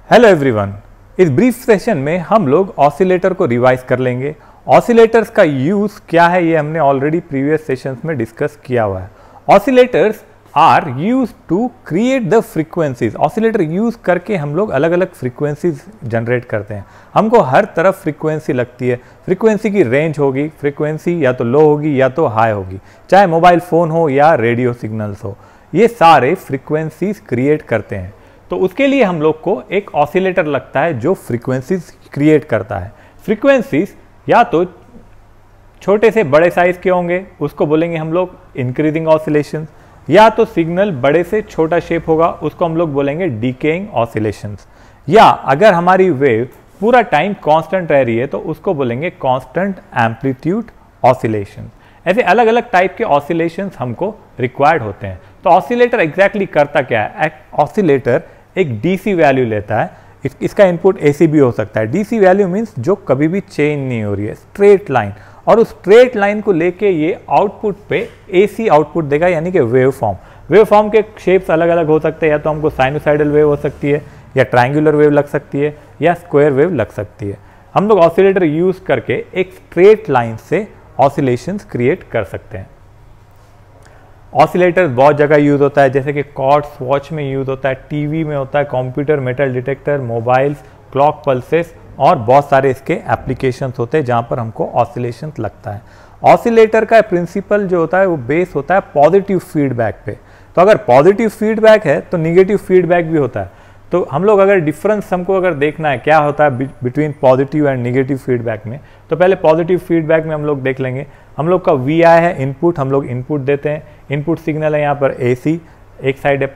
Hello everyone, इस brief session में हम लोग ऑसिलेटर को रिवाइज कर लेंगे। ऑसिलेटर्स का यूज क्या है ये हमने ऑलरेडी प्रीवियस सेशंस में डिस्कस किया हुआ है। Oscillators are used to create the frequencies. Oscillator use करके हम लोग अलग अलग फ्रीक्वेंसीज जनरेट करते हैं। हमको हर तरफ फ्रीक्वेंसी लगती है। फ्रीक्वेंसी की रेंज होगी, फ्रीक्वेंसी या तो लो होगी या तो हाई होगी, चाहे मोबाइल फ़ोन हो या रेडियो सिग्नल्स हो, ये सारे फ्रीक्वेंसीज क्रिएट करते हैं। तो उसके लिए हम लोग को एक ऑसिलेटर लगता है जो फ्रीक्वेंसीज क्रिएट करता है। फ्रीक्वेंसीज या तो छोटे से बड़े साइज के होंगे, उसको बोलेंगे हम लोग इंक्रीजिंग ऑसिलेशन, या तो सिग्नल बड़े से छोटा शेप होगा, उसको हम लोग बोलेंगे डीकेइंग ऑसिलेशंस, या अगर हमारी वेव पूरा टाइम कांस्टेंट रह रही है तो उसको बोलेंगे कांस्टेंट एम्पलीट्यूड ऑसिलेशन। ऐसे अलग अलग टाइप के ऑसिलेशंस हमको रिक्वायर्ड होते हैं। तो ऑसिलेटर एग्जैक्टली करता क्या है? ऑसिलेटर एक डीसी वैल्यू लेता है, इसका इनपुट एसी भी हो सकता है। डीसी वैल्यू मीन्स जो कभी भी चेंज नहीं हो रही है, स्ट्रेट लाइन, और उस स्ट्रेट लाइन को लेके ये आउटपुट पे एसी आउटपुट देगा, यानी कि वेव फॉर्म। वेव फॉर्म के शेप्स अलग अलग हो सकते हैं, या तो हमको साइनोसाइडल वेव हो सकती है, या ट्रायंगुलर वेव लग सकती है, या स्क्वायर वेव लग सकती है। हम लोग ऑसिलेटर यूज करके एक स्ट्रेट लाइन से ऑसिलेशंस क्रिएट कर सकते हैं। ऑसिलेटर बहुत जगह यूज होता है, जैसे कि कॉर्ड्स वॉच में यूज होता है, टीवी में होता है, computer, metal detector, mobiles, clock pulses, और बहुत सारे इसके एप्लीकेशंस होते हैं जहां पर हमको ऑसिलेशंस लगता है। ऑसिलेटर का प्रिंसिपल जो होता है वो बेस होता है पॉजिटिव फीडबैक पे। तो अगर पॉजिटिव फीडबैक है तो निगेटिव फीडबैक भी होता है। तो हम लोग अगर डिफरेंस हमको अगर देखना है क्या होता है between positive and negative feedback में, तो पहले पॉजिटिव फीडबैक में हम लोग देख लेंगे। हम लोग का वी आई है इनपुट, हम लोग इनपुट देते हैं, इनपुट सिग्नल है यहाँ पर एसी, एक साइड है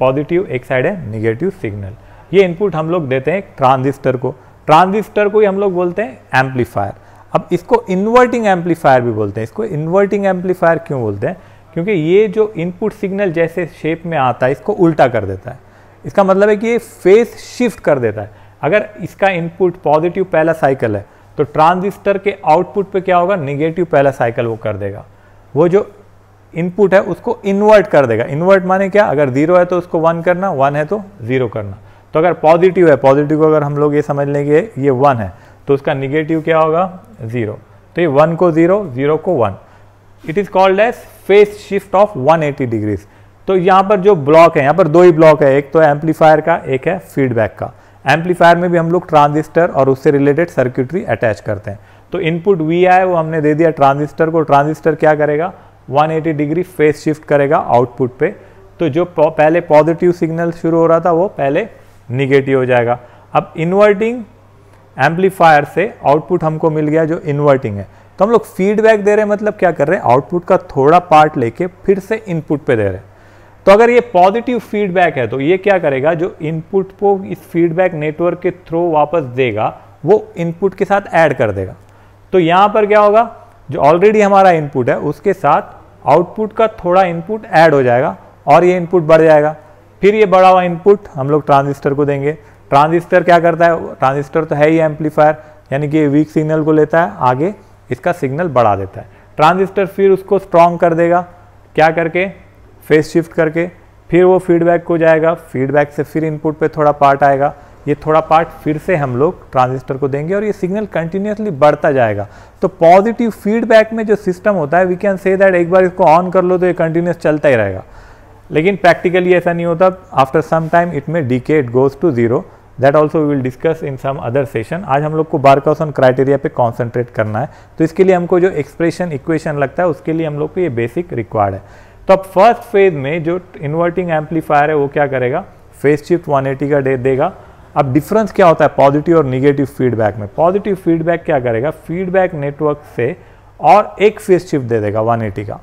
पॉजिटिव, एक साइड है निगेटिव सिग्नल। ये इनपुट हम लोग देते हैं ट्रांजिस्टर को, ट्रांजिस्टर को ही हम लोग बोलते हैं एम्पलीफायर। अब इसको इन्वर्टिंग एम्पलीफायर भी बोलते हैं। इसको इन्वर्टिंग एम्पलीफायर क्यों बोलते हैं? क्योंकि ये जो इनपुट सिग्नल जैसे शेप में आता है इसको उल्टा कर देता है। इसका मतलब है कि ये फेज शिफ्ट कर देता है। अगर इसका इनपुट पॉजिटिव पहला साइकिल है तो ट्रांजिस्टर के आउटपुट पे क्या होगा? निगेटिव पहला साइकिल वो कर देगा। वो जो इनपुट है उसको इन्वर्ट कर देगा। इन्वर्ट माने क्या? अगर 0 है तो उसको 1 करना, 1 है तो 0 करना। तो अगर पॉजिटिव है, पॉजिटिव को अगर हम लोग ये समझ लेंगे ये 1 है तो उसका निगेटिव क्या होगा? 0। तो ये 1 को 0, 0 को 1। It is called as phase shift of 180 degrees. तो यहाँ पर जो ब्लॉक है, यहाँ पर दो ही ब्लॉक है, एक तो एम्पलीफायर का, एक है फीडबैक का। एम्पलीफायर में भी हम लोग ट्रांजिस्टर और उससे रिलेटेड सर्किटरी अटैच करते हैं। तो इनपुट वी आई वो हमने दे दिया ट्रांजिस्टर को। ट्रांजिस्टर क्या करेगा? 180 डिग्री फेज शिफ्ट करेगा आउटपुट पे। तो जो पहले पॉजिटिव सिग्नल शुरू हो रहा था वो पहले निगेटिव हो जाएगा। अब इन्वर्टिंग एम्पलीफायर से आउटपुट हमको मिल गया जो इन्वर्टिंग है, तो हम लोग फीडबैक दे रहे हैं, मतलब क्या कर रहे हैं? आउटपुट का थोड़ा पार्ट लेके फिर से इनपुट पे दे रहे हैं। तो अगर ये पॉजिटिव फीडबैक है तो ये क्या करेगा? जो इनपुट को इस फीडबैक नेटवर्क के थ्रू वापस देगा वो इनपुट के साथ ऐड कर देगा। तो यहाँ पर क्या होगा? जो ऑलरेडी हमारा इनपुट है उसके साथ आउटपुट का थोड़ा इनपुट ऐड हो जाएगा और ये इनपुट बढ़ जाएगा। फिर ये बढ़ा हुआ इनपुट हम लोग ट्रांजिस्टर को देंगे। ट्रांजिस्टर क्या करता है? ट्रांजिस्टर तो है ही एम्पलीफायर, यानी कि वीक सिग्नल को लेता है, आगे इसका सिग्नल बढ़ा देता है। ट्रांजिस्टर फिर उसको स्ट्रॉन्ग कर देगा, क्या करके? फेज शिफ्ट करके। फिर वो फीडबैक को जाएगा, फीडबैक से फिर इनपुट पे थोड़ा पार्ट आएगा, ये थोड़ा पार्ट फिर से हम लोग ट्रांजिस्टर को देंगे और ये सिग्नल कंटिन्यूसली बढ़ता जाएगा। तो पॉजिटिव फीडबैक में जो सिस्टम होता है, वी कैन से दैट एक बार इसको ऑन कर लो तो ये कंटिन्यूस चलता ही रहेगा। लेकिन प्रैक्टिकली ऐसा नहीं होता। After some time it may decay, it goes to 0। That also we will discuss in some other session. आज हम लोग को बार्कहाउसन क्राइटेरिया पे कॉन्सेंट्रेट करना है, तो इसके लिए हमको जो एक्सप्रेशन इक्वेशन लगता है उसके लिए हम लोग को ये बेसिक रिक्वायर्ड है। तो अब फर्स्ट फेज में जो इन्वर्टिंग एम्पलीफायर है वो क्या करेगा? फेज शिफ्ट 180 का देगा। अब डिफरेंस क्या होता है पॉजिटिव और निगेटिव फीडबैक में? पॉजिटिव फीडबैक क्या करेगा? फीडबैक नेटवर्क से और एक फेज शिफ्ट दे देगा 180 का।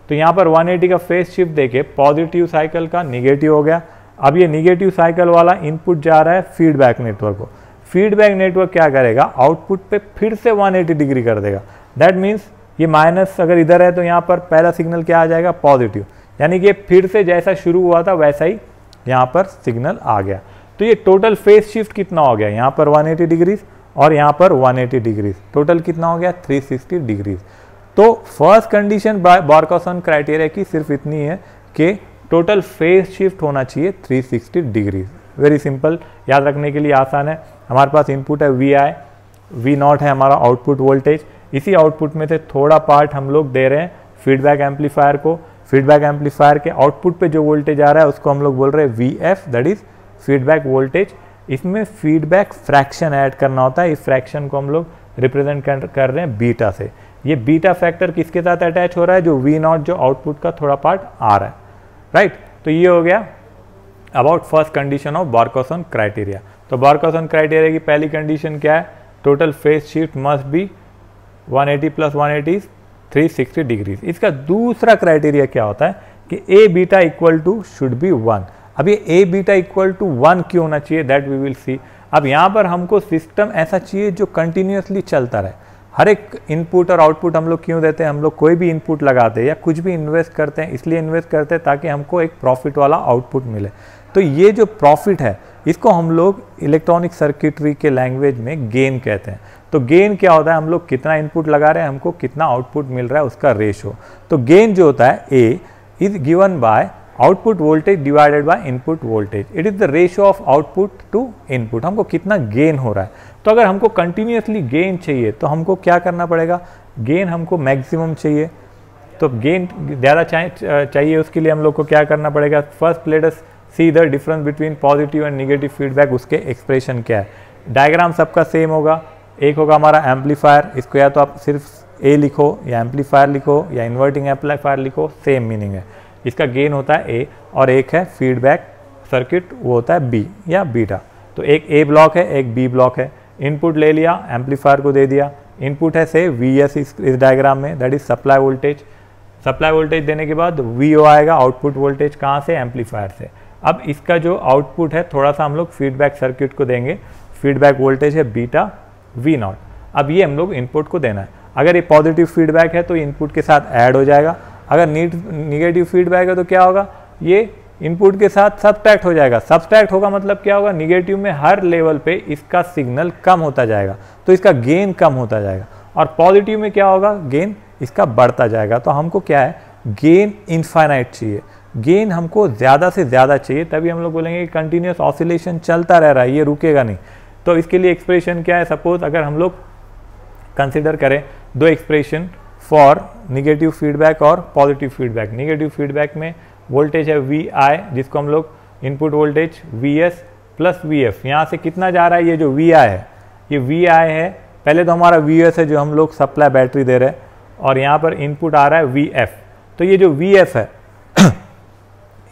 तो यहाँ पर 180 का फेज शिफ्ट देके पॉजिटिव साइकिल का निगेटिव हो गया। अब ये निगेटिव साइकिल वाला इनपुट जा रहा है फीडबैक नेटवर्क को। फीडबैक नेटवर्क क्या करेगा? आउटपुट पे फिर से 180 डिग्री कर देगा। दैट मीन्स ये माइनस अगर इधर है तो यहाँ पर पहला सिग्नल क्या आ जाएगा? पॉजिटिव, यानी कि फिर से जैसा शुरू हुआ था वैसा ही यहाँ पर सिग्नल आ गया। तो ये टोटल फेज शिफ्ट कितना हो गया? यहाँ पर 180 डिग्रीज और यहाँ पर 180 डिग्रीज, टोटल कितना हो गया? 360 डिग्रीज। तो फर्स्ट कंडीशन बार्कहाउसन क्राइटेरिया की सिर्फ इतनी है कि टोटल फेज शिफ्ट होना चाहिए 360 डिग्रीज। वेरी सिंपल, याद रखने के लिए आसान है। हमारे पास इनपुट है VI, V0 है हमारा आउटपुट वोल्टेज। इसी आउटपुट में से थोड़ा पार्ट हम लोग दे रहे हैं फीडबैक एम्पलीफायर को। फीडबैक एम्पलीफायर के आउटपुट पे जो वोल्टेज आ रहा है उसको हम लोग बोल रहे हैं VF, that is feedback voltage. इसमें फीडबैक फ्रैक्शन ऐड करना होता है। इस फ्रैक्शन को हम लोग रिप्रेजेंट कर रहे हैं बीटा से। ये बीटा फैक्टर किसके साथ अटैच हो रहा है? जो V0 जो आउटपुट का थोड़ा पार्ट आ रहा है, राइट। तो ये हो गया about first condition of Barkhausen criteria. तो बार्कहाउज़न क्राइटेरिया की पहली कंडीशन क्या है? Total phase shift must be 180 + 180 360 degrees. इसका दूसरा क्राइटेरिया क्या होता है कि A beta equal to should be 1। अब ये ए बीटा इक्वल टू 1 क्यों होना चाहिए? That we will see. अब यहाँ पर हमको सिस्टम ऐसा चाहिए जो कंटिन्यूसली चलता रहे। हर एक इनपुट और आउटपुट हम लोग क्यों देते हैं? हम लोग कोई भी इनपुट लगाते हैं या कुछ भी इन्वेस्ट करते हैं, इसलिए इन्वेस्ट करते हैं ताकि हमको एक प्रॉफिट वाला आउटपुट मिले। तो ये जो प्रॉफिट है इसको हम लोग इलेक्ट्रॉनिक सर्किटरी के लैंग्वेज में गेन कहते हैं। तो गेन क्या होता है? हम लोग कितना इनपुट लगा रहे हैं, हमको कितना आउटपुट मिल रहा है, उसका रेशो। तो गेन जो होता है A is given by output voltage divided by input voltage. It is the ratio of output to input. हमको कितना गेन हो रहा है। तो अगर हमको कंटिन्यूसली गेन चाहिए तो हमको क्या करना पड़ेगा? गेन हमको मैक्सिमम चाहिए। तो गेन ज़्यादा चाहिए उसके लिए हम लोग को क्या करना पड़ेगा? First let us see the difference between positive and negative feedback. उसके एक्सप्रेशन क्या है? डायग्राम सबका सेम होगा। एक होगा हमारा एम्पलीफायर, इसको या तो आप सिर्फ ए लिखो या एम्पलीफायर लिखो या इन्वर्टिंग एम्पलीफायर लिखो, सेम मीनिंग है। इसका गेन होता है ए और एक है फीडबैक सर्किट, वो होता है बी या बीटा। तो एक ए ब्लॉक है, एक बी ब्लॉक है। इनपुट ले लिया, एम्पलीफायर को दे दिया। इनपुट है से VS इस डायग्राम में, that is supply voltage. Supply voltage देने के बाद VO आएगा, आउटपुट वोल्टेज कहाँ से? एम्पलीफायर से। अब इसका जो आउटपुट है थोड़ा सा हम लोग फीडबैक सर्किट को देंगे। फीडबैक वोल्टेज है बीटा V0। अब ये हम लोग इनपुट को देना है। अगर ये पॉजिटिव फीडबैक है तो इनपुट के साथ ऐड हो जाएगा। अगर निगेटिव फीडबैक है तो क्या होगा? ये इनपुट के साथ सब्ट्रैक्ट हो जाएगा। सब्ट्रैक्ट होगा मतलब क्या होगा? निगेटिव में हर लेवल पे इसका सिग्नल कम होता जाएगा, तो इसका गेन कम होता जाएगा। और पॉजिटिव में क्या होगा? गेन इसका बढ़ता जाएगा। तो हमको क्या है? गेन इनफाइनाइट चाहिए। गेन हमको ज़्यादा से ज़्यादा चाहिए, तभी हम लोग बोलेंगे कि कंटिन्यूस ऑसिलेशन चलता रह रहा है, ये रुकेगा नहीं। तो इसके लिए एक्सप्रेशन क्या है? सपोज अगर हम लोग कंसिडर करें दो एक्सप्रेशन फॉर निगेटिव फीडबैक और पॉजिटिव फीडबैक। निगेटिव फीडबैक में वोल्टेज है VI, जिसको हम लोग इनपुट वोल्टेज VS + VF। यहाँ से कितना जा रहा है? ये जो VI है, ये VI है। पहले तो हमारा VS है जो हम लोग सप्लाई बैटरी दे रहे हैं, और यहाँ पर इनपुट आ रहा है VF। तो ये जो VF है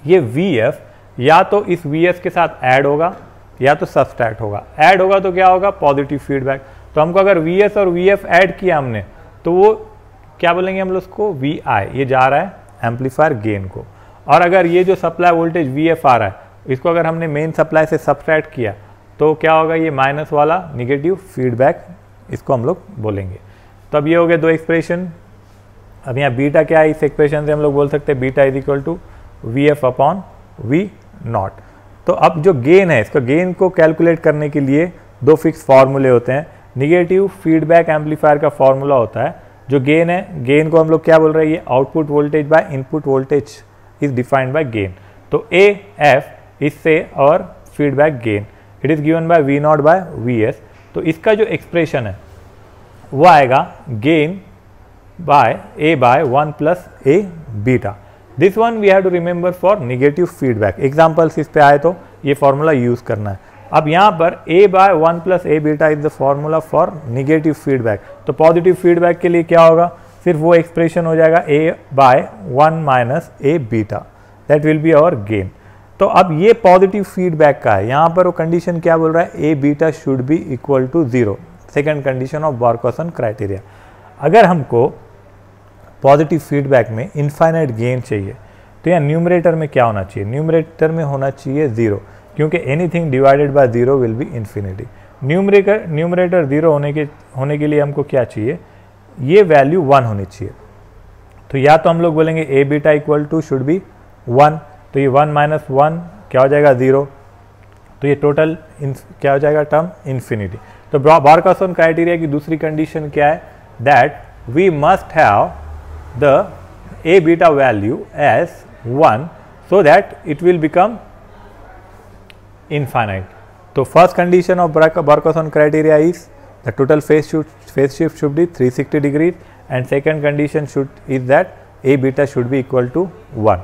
ये VF या तो इस VS के साथ ऐड होगा या तो सब्सट्रैक्ट होगा। ऐड होगा तो क्या होगा? Positive feedback. तो हमको अगर VS और VF ऐड किया हमने तो वो क्या बोलेंगे हम लोग उसको? VI। ये जा रहा है एम्पलीफायर गेन को। और अगर ये जो सप्लाई वोल्टेज VF आ रहा है, इसको अगर हमने मेन सप्लाई से सब्सट्रैक्ट किया तो क्या होगा? ये माइनस वाला निगेटिव फीडबैक, इसको हम लोग बोलेंगे। तो अब ये हो गए दो एक्सप्रेशन। अब यहाँ बीटा क्या है? इस एक्सप्रेशन से हम लोग बोल सकते हैं beta is equal to VF upon V0। तो अब जो गेन है, इसका गेन को कैलकुलेट करने के लिए दो फिक्स फार्मूले होते हैं। निगेटिव फीडबैक एम्पलीफायर का फार्मूला होता है जो गेन है, गेन को हम लोग क्या बोल रहे हैं? ये output voltage by input voltage is defined by gain. तो AF इससे और feedback gain it is given by V0 by VS। तो इसका जो एक्सप्रेशन है वो आएगा gain by A by 1 + A beta. This one we have to remember for negative feedback. Examples इस पे आए तो ये फॉर्मूला यूज करना है। अब यहाँ पर A by 1 + A beta is the formula for negative feedback. तो पॉजिटिव फीडबैक के लिए क्या होगा? सिर्फ वो एक्सप्रेशन हो जाएगा A by 1 - A beta, that will be our gain. तो अब ये पॉजिटिव फीडबैक का है। यहाँ पर वो कंडीशन क्या बोल रहा है? A beta should be equal to 0, second condition of Barkhausen criteria. अगर हमको पॉजिटिव फीडबैक में इनफाइनाइट गेन चाहिए तो यहाँ न्यूमरेटर में क्या होना चाहिए? न्यूमरेटर में होना चाहिए 0, क्योंकि anything divided by 0 will be infinity. Numerator 0 होने के लिए हमको क्या चाहिए? ये वैल्यू 1 होनी चाहिए। तो या तो हम लोग बोलेंगे A beta equal to should be 1, तो ये 1 - 1 क्या हो जाएगा? 0। तो ये टोटल क्या हो जाएगा? Term infinity. तो बार्कहाउज़न क्राइटेरिया की दूसरी कंडीशन क्या है? That we must have the A beta value as 1 so that it will become infinite. So first condition of Barkhausen criteria is the total phase shift should be 360 degrees, and second condition is that A beta should be equal to 1.